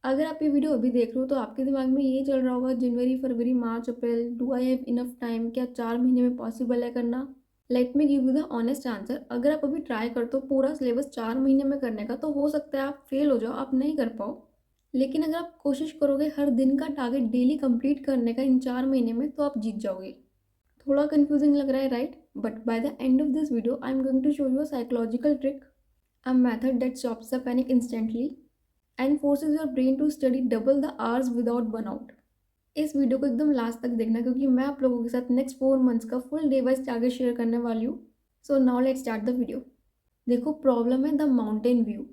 अगर आप ये वीडियो अभी देख रहे हो तो आपके दिमाग में ये चल रहा होगा जनवरी, फरवरी, मार्च, अप्रैल, do I have enough time? क्या 4 महीने में पॉसिबल है करना? Let me give you the honest answer. अगर आप अभी ट्राई करते हो पूरा सिलेबस 4 महीने में करने का तो हो सकता है आप फेल हो जाओ, आप नहीं कर पाओ। लेकिन अगर आप कोशिश करोगे हर दिन का टारगेट डेली कंप्लीट करने का इन 4 महीने में तो आप जीत जाओगे। थोड़ा कंफ्यूजिंग लग रहा है, right? But by the end of this video I am going to show you a psychological trick, a method that stops the panic instantly and forces your brain to study double the hours without burnout। इस video को एकदम last तक देखना क्योंकि मैं आप लोगों के साथ नेक्स्ट 4 मंथ्स का full day wise target share करने वाली हूँ। So now let's start the video. देखो, प्रॉब्लम है द माउंटेन व्यू।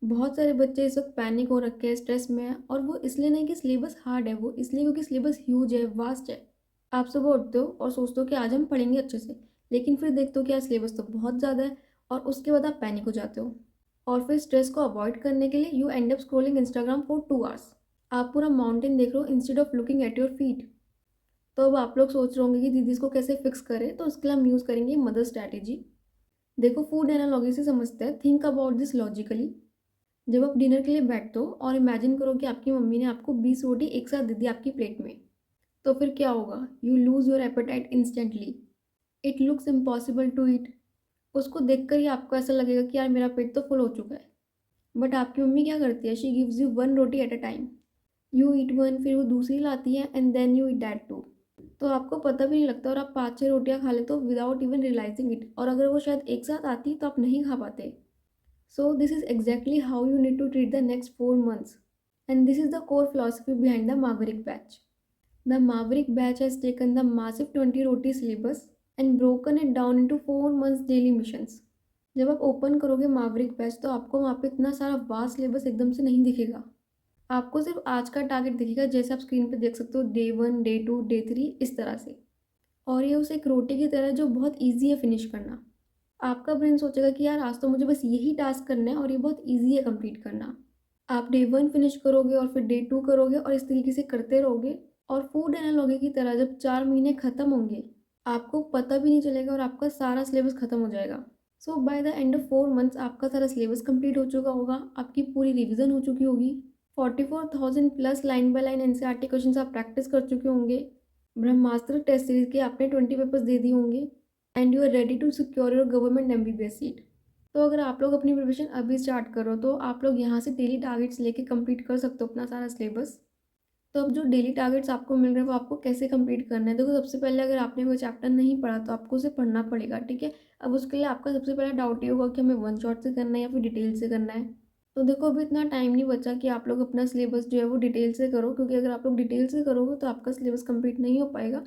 बहुत सारे बच्चे इस वक्त पैनिक हो रखे हैं, स्ट्रेस में है, और वो इसलिए नहीं कि सिलेबस हार्ड है, वो इसलिए क्योंकि सिलेबस ह्यूज है, वास्ट है। आप सुबह उठते हो और सोचते हो कि आज हम पढ़ेंगे अच्छे से, लेकिन फिर देखते हो कि आज सिलेबस तो बहुत ज़्यादा है, और उसके बाद आप पैनिक हो जाते हो। और फिर स्ट्रेस को अवॉइड करने के लिए you and up scrolling Instagram for 2 hours. आप पूरा माउंटेन देख रहे हो instead of looking at your feet. तो अब आप लोग सोच रहे होंगे कि दीदी इसको कैसे फिक्स करें, तो उसके लिए हम यूज़ करेंगे मदर स्ट्रैटेजी। देखो, फूड एनालॉजी से समझते हैं, थिंक अबाउट दिस लॉजिकली। जब आप डिनर के लिए बैठते हो और इमेजिन करो कि आपकी मम्मी ने आपको 20 रोटी एक साथ दे दी आपकी प्लेट में, तो फिर क्या होगा? You lose your appetite instantly. It looks impossible to eat. उसको देखकर ही आपको ऐसा लगेगा कि यार मेरा पेट तो फुल हो चुका है। बट आपकी मम्मी क्या करती है? She gives you one roti at a time. You eat one, फिर वो दूसरी लाती है, and then you eat that too. तो आपको पता भी नहीं लगता और आप 5-6 रोटियां खा लेते हो विदाउट इवन रियलाइजिंग इट, और अगर वो शायद एक साथ आती तो आप नहीं खा पाते। So this is exactly how you need to treat the next 4 months, and this is the core philosophy behind the Maverick batch. The Maverick batch has taken the massive 20 roti syllabus and broken it down into 4 months daily missions. जब आप open करोगे मावरिक batch तो आपको वहाँ पे इतना सारा vast syllabus एकदम से नहीं दिखेगा। आपको सिर्फ आज का टारगेट दिखेगा, जैसे आप स्क्रीन पे देख सकते हो, डे 1, डे 2, डे 3, इस तरह से। और ये उस एक रोटी की तरह जो बहुत ईजी है फिनिश करना। आपका ब्रेन सोचेगा कि यार आज तो मुझे बस यही टास्क करना है और ये बहुत ईजी है कंप्लीट करना। आप डे 1 फिनिश करोगे और फिर डे 2 करोगे और इस तरीके से करते रहोगे। और फूड एनालॉजी की तरह जब 4 महीने खत्म होंगे, आपको पता भी नहीं चलेगा और आपका सारा सिलेबस खत्म हो जाएगा। So by the end of 4 months आपका सारा सिलेबस कंप्लीट हो चुका होगा, आपकी पूरी रिवीजन हो चुकी होगी, 44,000 plus line by line NCERT questions आप प्रैक्टिस कर चुके होंगे, ब्रह्मास्त्र टेस्ट सीरीज के आपने 20 पेपर्स दे दिए होंगे, and you are ready to secure your government MBBS seat. तो अगर आप लोग अपनी प्रिपरेशन अभी स्टार्ट करो तो आप लोग यहाँ से डेली टारगेट्स लेके कंप्लीट कर सकते हो अपना सारा सिलेबस। तो अब जो डेली टारगेट्स आपको मिल रहे हैं वो आपको कैसे कंप्लीट करना है? देखो, सबसे पहले अगर आपने कोई चैप्टर नहीं पढ़ा तो आपको उसे पढ़ना पड़ेगा, ठीक है? अब उसके लिए आपका सबसे पहला डाउट ये होगा कि हमें वन शॉट से करना है या फिर डिटेल से करना है। तो देखो, अभी इतना टाइम नहीं बचा कि आप लोग अपना सिलेबस जो है वो डिटेल से करो, क्योंकि अगर आप लोग डिटेल से करोगे तो आपका सिलेबस कंप्लीट नहीं हो पाएगा।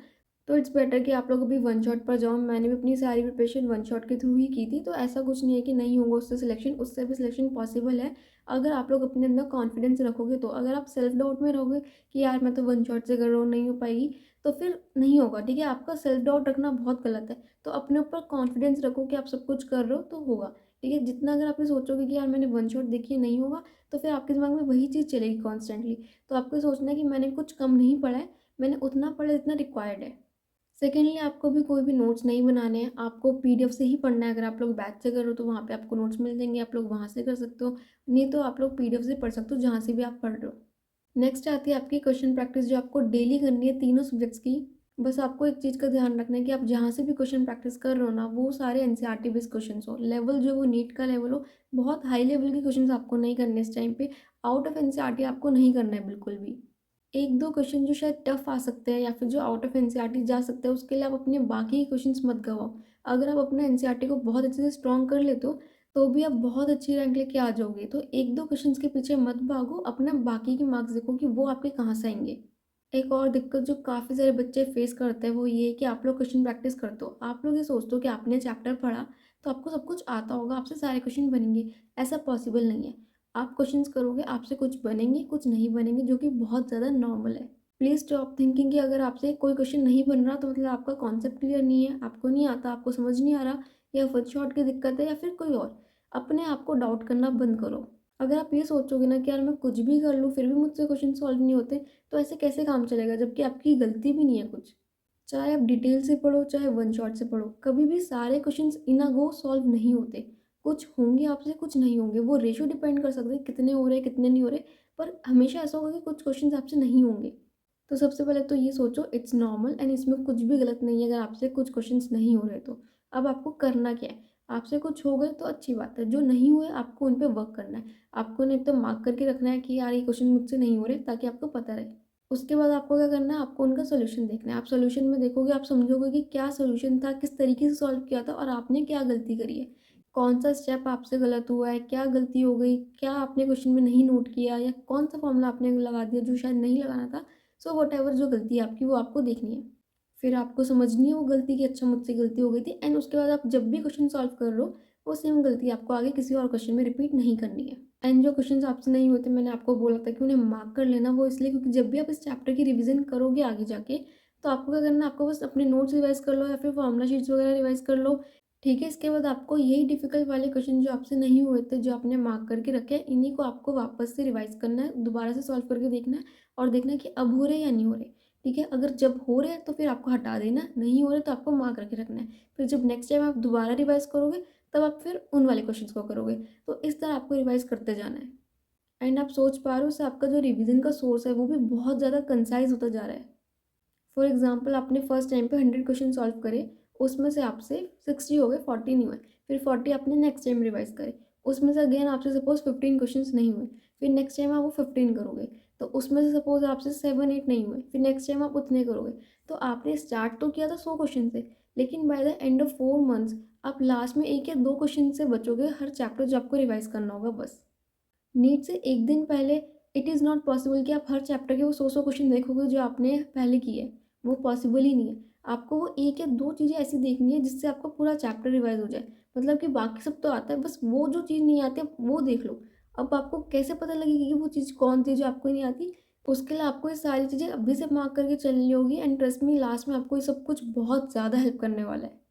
तो इट्स बेटर कि आप लोग अभी वन शॉट पर जाओ। मैंने भी अपनी सारी प्रिपरेशन वन शॉट के थ्रू ही की थी, तो ऐसा कुछ नहीं है कि नहीं होगा उससे सिलेक्शन, उससे भी सिलेक्शन पॉसिबल है अगर आप लोग अपने अंदर कॉन्फिडेंस रखोगे तो। अगर आप सेल्फ डाउट में रहोगे कि यार मैं तो वन शॉट से कर रहा हूँ, नहीं हो पाएगी, तो फिर नहीं होगा, ठीक है? आपका सेल्फ डाउट रखना बहुत गलत है। तो अपने ऊपर कॉन्फिडेंस रखो कि आप सब कुछ कर रहे हो तो होगा, ठीक है? जितना अगर आप ये सोचोगे कि यार मैंने वन शॉट देखी है, नहीं होगा, तो फिर आपके दिमाग में वही चीज़ चलेगी कॉन्स्टेंटली। तो आपको सोचना है कि मैंने कुछ कम नहीं पढ़ा है, मैंने उतना पढ़ा जितना रिक्वायर्ड है। सेकेंडली, आपको भी कोई भी नोट्स नहीं बनाने हैं, आपको पीडीएफ से ही पढ़ना है। अगर आप लोग बैच से कर रहे हो तो वहाँ पे आपको नोट्स मिल जाएंगे, आप लोग वहाँ से कर सकते हो, नहीं तो आप लोग पीडीएफ से पढ़ सकते हो जहाँ से भी आप पढ़ रहे हो। नेक्स्ट आती है आपकी क्वेश्चन प्रैक्टिस, जो आपको डेली करनी है तीनों सब्जेक्ट्स की। बस आपको एक चीज़ का ध्यान रखना है कि आप जहाँ से भी क्वेश्चन प्रैक्टिस कर रहे हो ना, वो सारे एनसीईआरटी बेस्ड क्वेश्चन हो, लेवल जो वो नीट का लेवल हो। बहुत हाई लेवल के क्वेश्चन आपको नहीं करने इस टाइम पे, आउट ऑफ एनसीईआरटी आपको नहीं करना है बिल्कुल भी। एक दो क्वेश्चन जो शायद टफ आ सकते हैं या फिर जो आउट ऑफ एनसीईआरटी जा सकते हैं, उसके लिए आप अपने बाकी क्वेश्चंस मत गवाओ। अगर आप अपना एनसीईआरटी को बहुत अच्छे से स्ट्रॉन्ग कर लेते हो तो भी आप बहुत अच्छी रैंक लेके आ जाओगे। तो एक दो क्वेश्चंस के पीछे मत भागो, अपना बाकी के मार्क्स देखो कि वो आपके कहाँ से आएंगे। एक और दिक्कत जो काफ़ी सारे बच्चे फेस करते हैं वो ये है कि आप लोग क्वेश्चन प्रैक्टिस करते हो, आप लोग ये सोचते हो कि आपने चैप्टर पढ़ा तो आपको सब कुछ आता होगा, आपसे सारे क्वेश्चन बनेंगे। ऐसा पॉसिबल नहीं है। आप क्वेश्चंस करोगे, आपसे कुछ बनेंगे, कुछ नहीं बनेंगे, जो कि बहुत ज़्यादा नॉर्मल है। प्लीज़ स्टॉप थिंकिंग कि अगर आपसे कोई क्वेश्चन नहीं बन रहा तो मतलब आपका कॉन्सेप्ट क्लियर नहीं है, आपको नहीं आता, आपको समझ नहीं आ रहा, या वन शॉट की दिक्कत है या फिर कोई और। अपने आप को डाउट करना बंद करो। अगर आप ये सोचोगे ना कि यार मैं कुछ भी कर लूँ फिर भी मुझसे क्वेश्चन सॉल्व नहीं होते, तो ऐसे कैसे काम चलेगा जबकि आपकी गलती भी नहीं है कुछ। चाहे आप डिटेल से पढ़ो चाहे वन शॉट से पढ़ो, कभी भी सारे questions in a go solve नहीं होते। कुछ होंगे आपसे, कुछ नहीं होंगे, वो रेशियो डिपेंड कर सकते हैं कितने हो रहे कितने नहीं हो रहे, पर हमेशा ऐसा होगा कि कुछ क्वेश्चंस आपसे नहीं होंगे। तो सबसे पहले तो ये सोचो इट्स नॉर्मल एंड इसमें कुछ भी गलत नहीं है अगर आपसे कुछ क्वेश्चंस नहीं हो रहे तो। अब आपको करना क्या है? आपसे कुछ हो गए तो अच्छी बात है, जो नहीं हुए आपको उन पे वर्क करना है। आपको उन्हें एकदम मार्क करके रखना है कि यार ये क्वेश्चन मुझसे नहीं हो रहे, ताकि आपको पता रहे। उसके बाद आपको क्या करना है, आपको उनका सॉल्यूशन देखना है। आप सॉल्यूशन में देखोगे, आप समझोगे कि क्या सॉल्यूशन था, किस तरीके से सॉल्व किया था और आपने क्या गलती करी है। कौन सा स्टेप आपसे गलत हुआ है, क्या गलती हो गई, क्या आपने क्वेश्चन में नहीं नोट किया या कौन सा फॉर्मूला आपने लगा दिया जो शायद नहीं लगाना था। सो वॉटेवर जो गलती है आपकी वो आपको देखनी है। फिर आपको समझनी है वो गलती कि अच्छा मुझसे गलती हो गई थी, एंड उसके बाद आप जब भी क्वेश्चन सॉल्व कर रहे हो वो सेम गलती आपको आगे किसी और क्वेश्चन में रिपीट नहीं करनी है। एंड जो क्वेश्चंस आपसे नहीं होते, मैंने आपको बोला था कि उन्हें मार्क कर लेना, वो इसलिए क्योंकि जब भी आप इस चैप्टर की रिवीजन करोगे आगे जाके, तो आपको क्या करना है, आपको बस अपने नोट्स रिवाइज कर लो या फिर फॉर्मुला शीट्स वगैरह रिवाइज कर लो। ठीक है, इसके बाद आपको यही डिफिकल्ट वाले क्वेश्चन जो आपसे नहीं हुए थे, जो आपने मार्क करके रखे हैं, इन्हीं को आपको वापस से रिवाइज करना है, दोबारा से सॉल्व करके देखना है और देखना है कि अब हो रहे या नहीं हो रहे। ठीक है, अगर जब हो रहे हैं तो फिर आपको हटा देना, नहीं हो रहे तो आपको मार्क करके रखना है। फिर जब नेक्स्ट टाइम आप दोबारा रिवाइज करोगे तब आप फिर उन वाले क्वेश्चंस को करोगे। तो इस तरह आपको रिवाइज करते जाना है। एंड आप सोच पा रहे हो, उससे आपका जो रिवीजन का सोर्स है वो भी बहुत ज़्यादा कंसाइज होता जा रहा है। फॉर एग्जाम्पल, आपने फर्स्ट टाइम पे 100 क्वेश्चन सॉल्व करे, उसमें से आपसे 60 हो गए, 40 नहीं हुए। फिर 40 आपने नेक्स्ट टाइम रिवाइज करे, उसमें से अगेन आपसे सपोज 15 क्वेश्चन नहीं हुए। फिर नेक्स्ट टाइम आप वो 15 करोगे, तो उसमें से सपोज आपसे 7-8 नहीं हुए, फिर नेक्स्ट टाइम आप उतने करोगे। तो आपने स्टार्ट तो किया था 100 क्वेश्चन से, लेकिन bye the end of 4 months आप लास्ट में 1 या 2 क्वेश्चन से बचोगे हर चैप्टर जो आपको रिवाइज करना होगा बस। नीट से एक दिन पहले इट इज़ नॉट पॉसिबल कि आप हर चैप्टर के वो 100 क्वेश्चन देखोगे जो आपने पहले किए है। वो पॉसिबल ही नहीं है। आपको वो 1 या 2 चीज़ें ऐसी देखनी है जिससे आपका पूरा चैप्टर रिवाइज हो जाए। मतलब कि बाकी सब तो आता है, बस वो जो चीज़ नहीं आती आप वो देख लो। अब आपको कैसे पता लगेगी कि वो चीज़ कौन सी जो आपको नहीं आती? उसके लिए आपको ये सारी चीज़ें अभी से मार्क करके चलनी होगी, एंड ट्रस्ट मी, लास्ट में आपको ये सब कुछ बहुत ज़्यादा हेल्प करने वाला है।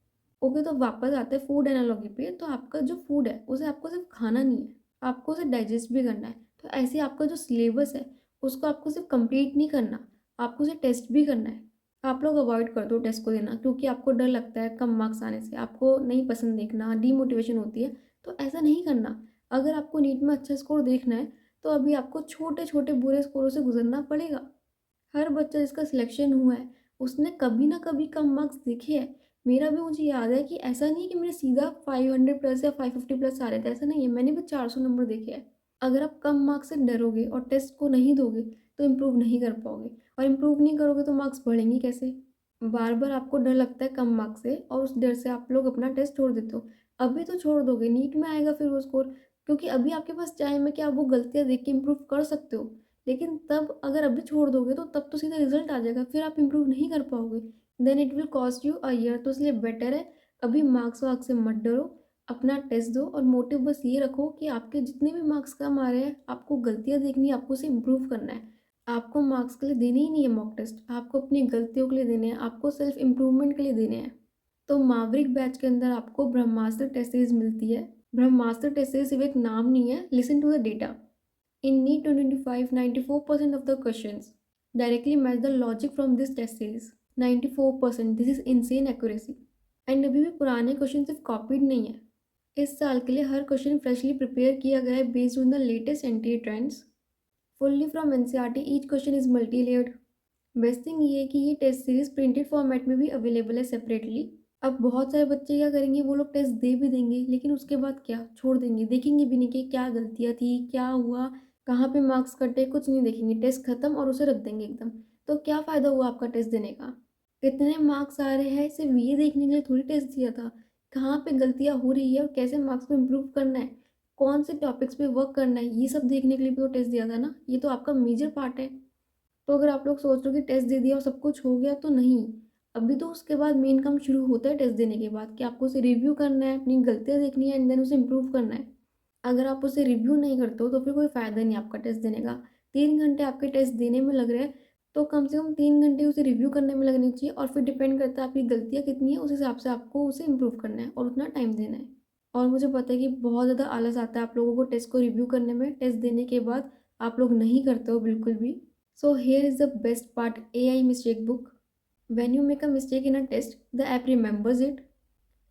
ओके, तो वापस आते हैं फूड एनालॉजी पे। तो आपका जो फूड है उसे आपको सिर्फ खाना नहीं है, आपको उसे डाइजेस्ट भी करना है। तो ऐसे आपका जो सिलेबस है उसको आपको सिर्फ कंप्लीट नहीं करना, आपको उसे टेस्ट भी करना है। आप लोग अवॉइड कर दो टेस्ट को देना, क्योंकि आपको डर लगता है कम मार्क्स आने से, आपको नहीं पसंद देखना, डीमोटिवेशन होती है। तो ऐसा नहीं करना। अगर आपको नीट में अच्छा स्कोर देखना है तो अभी आपको छोटे छोटे बुरे स्कोरों से गुजरना पड़ेगा। हर बच्चा जिसका सिलेक्शन हुआ है उसने कभी ना कभी कम मार्क्स देखे हैं। मेरा भी, मुझे याद है कि ऐसा नहीं है कि मेरे सीधा 500 प्लस या 550 प्लस आ रहे थे, ऐसा नहीं है, मैंने भी 400 नंबर देखे हैं। अगर आप कम मार्क्स से डरोगे और टेस्ट को नहीं दोगे तो इम्प्रूव नहीं कर पाओगे, और इम्प्रूव नहीं करोगे तो मार्क्स बढ़ेंगे कैसे? बार बार आपको डर लगता है कम मार्क्स से और उस डर से आप लोग अपना टेस्ट छोड़ देते हो। अभी तो छोड़ दोगे, नीट में आएगा फिर वो स्कोर, क्योंकि अभी आपके पास टाइम है कि आप वो गलतियाँ देख के इम्प्रूव कर सकते हो। लेकिन तब अगर अभी छोड़ दोगे तो तब तो सीधा रिजल्ट आ जाएगा, फिर आप इम्प्रूव नहीं कर पाओगे। Then it will cost you a year. तो इसलिए बेटर है अभी मार्क्स वार्क्स से मत डरो, अपना टेस्ट दो और मोटिव बस ये रखो कि आपके जितने भी मार्क्स कम आ रहे हैं आपको गलतियाँ देखनी है, आपको उसे इम्प्रूव करना है। आपको मार्क्स के लिए देने ही नहीं है मॉक टेस्ट, आपको अपनी गलतियों के लिए देने हैं, आपको सेल्फ इम्प्रूवमेंट के लिए देने हैं। तो मावरिक बैच के अंदर आपको ब्रह्मास्त्र टेस्ट सीरीज मिलती है। ब्रह्मास्त्र टेस्ट सीरीज सिर्फ एक नाम नहीं है, listen to the data. In NEET 2025, 94% of the questions directly match the logic from this test series. 94%, this is insane accuracy. And अभी भी पुराने क्वेश्चन सिर्फ कॉपीड नहीं है, इस साल के लिए हर क्वेश्चन फ्रेशली प्रिपेयर किया गया है based on the latest NTA trends, fully from NCERT. Each question is multi layered. Best thing ये है कि ये टेस्ट सीरीज प्रिंटेड फॉर्मेट में भी अवेलेबल है सेपरेटली। अब बहुत सारे बच्चे क्या करेंगे, वो लोग टेस्ट दे भी देंगे लेकिन उसके बाद क्या छोड़ देंगे, देखेंगे भी नहीं कि क्या गलतियाँ थी, क्या हुआ, कहाँ पे मार्क्स कटे, कुछ नहीं देखेंगे, टेस्ट खत्म और उसे रख देंगे एकदम। तो क्या फ़ायदा हुआ आपका टेस्ट देने का? कितने मार्क्स आ रहे हैं सिर्फ ये देखने के लिए थोड़ी टेस्ट दिया था। कहाँ पे गलतियाँ हो रही है और कैसे मार्क्स को इम्प्रूव करना है, कौन से टॉपिक्स पे वर्क करना है, ये सब देखने के लिए भी तो टेस्ट दिया था ना, ये तो आपका मेजर पार्ट है। तो अगर आप लोग सोच रहे हो कि टेस्ट दे दिया और सब कुछ हो गया, तो नहीं। अभी तो उसके बाद मेन काम शुरू होता है टेस्ट देने के बाद, कि आपको उसे रिव्यू करना है, अपनी गलतियाँ देखनी है एंड देन उसे इम्प्रूव करना है। अगर आप उसे रिव्यू नहीं करते हो तो फिर कोई फ़ायदा नहीं आपका टेस्ट देने का। 3 घंटे आपके टेस्ट देने में लग रहे हैं तो कम से कम 3 घंटे उसे रिव्यू करने में लगने चाहिए, और फिर डिपेंड करता है आपकी गलतियाँ कितनी है, उस हिसाब से आपको उसे इम्प्रूव करना है और उतना टाइम देना है। और मुझे पता है कि बहुत ज़्यादा आलस आता है आप लोगों को टेस्ट को रिव्यू करने में, टेस्ट देने के बाद आप लोग नहीं करते हो बिल्कुल भी। So here is the best part, AI mistake book. When you make a mistake in a test, the app remembers it.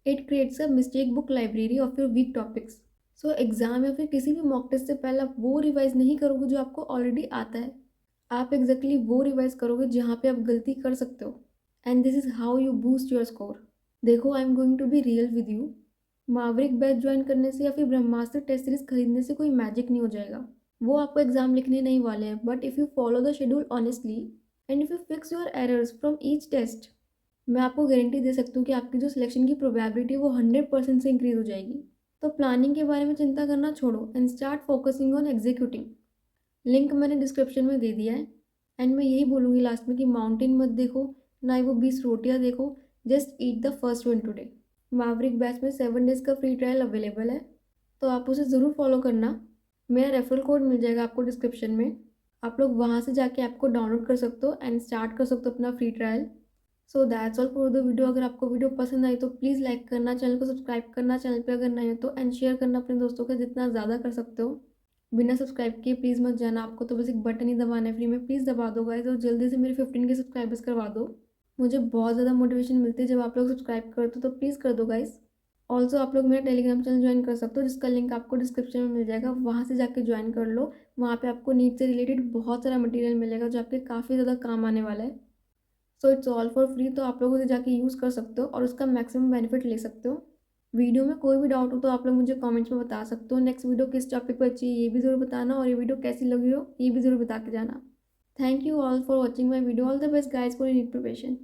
It creates a mistake book library of your weak topics. So exam या फिर किसी भी mock test से पहले आप वो revise नहीं करोगे जो आपको ऑलरेडी आता है। आप एग्जैक्टली वो रिवाइज करोगे जहाँ पे आप गलती कर सकते हो। And this is how you boost your score. देखो, I am going to be real with you. Maverick batch join करने से या फिर ब्रह्मास्त्र टेस्ट सीरीज खरीदने से कोई मैजिक नहीं हो जाएगा। वो आपको एग्जाम लिखने नहीं वाले हैं, but if you follow the schedule honestly and if you fix your errors from each test, मैं आपको गारंटी दे सकती हूँ कि आपकी जो सिलेक्शन की प्रोबेबिलिटी है वो 100% से इंक्रीज हो जाएगी। तो प्लानिंग के बारे में चिंता करना छोड़ो and start focusing on executing. Link मैंने डिस्क्रिप्शन में दे दिया है। एंड मैं यही बोलूँगी लास्ट में कि माउंटेन मत देखो, ना ही वो 20 रोटियाँ देखो, just eat the first one today. Maverick batch में 7 डेज़ का फ्री ट्रायल अवेलेबल है, तो आप उसे ज़रूर फॉलो करना। मेरा रेफरल कोड मिल जाएगा आपको डिस्क्रिप्शन में। आप लोग वहाँ से जाके ऐप को डाउनलोड कर सकते हो एंड स्टार्ट कर सकते हो अपना free trial. So that's all for the video. अगर आपको वीडियो पसंद आई तो प्लीज़ लाइक करना, चैनल को सब्सक्राइब करना चैनल पे अगर नए हो तो, एंड शेयर करना अपने दोस्तों का जितना ज़्यादा कर सकते हो। बिना सब्सक्राइब किए प्लीज़ मत जाना, आपको तो बस एक बटन ही दबाना है फ्री में, प्लीज़ दबा दो गाइस और जल्दी से मेरे 15 के सब्सक्राइबर्स करवा दो। मुझे बहुत ज़्यादा मोटिवेशन मिलती है जब आप लोग सब्सक्राइब करते हो, तो प्लीज़ कर दो गाइस। ऑल्सो आप लोग मेरा टेलीग्राम चैनल ज्वाइन कर सकते हो, जिसका लिंक आपको डिस्क्रिप्शन में मिल जाएगा, वहाँ से जाके ज्वाइन कर लो। वहाँ पे आपको नीट से रिलेटेड बहुत सारा मटेरियल मिलेगा जो आपके काफ़ी ज़्यादा काम आने वाला है। So it's all for free, तो आप लोग उसे जाके यूज़ कर सकते हो और उसका मैक्सिमम बेनिफिट ले सकते हो। वीडियो में कोई भी डाउट हो तो आप लोग मुझे कमेंट्स में बता सकते हो। नेक्स्ट वीडियो किस टॉपिक पर चाहिए ये भी ज़रूर बताना, और ये वीडियो कैसी लगी हो ये भी ज़रूर बता के जाना। Thank you all for watching my video. All the best guys for NEET preparation.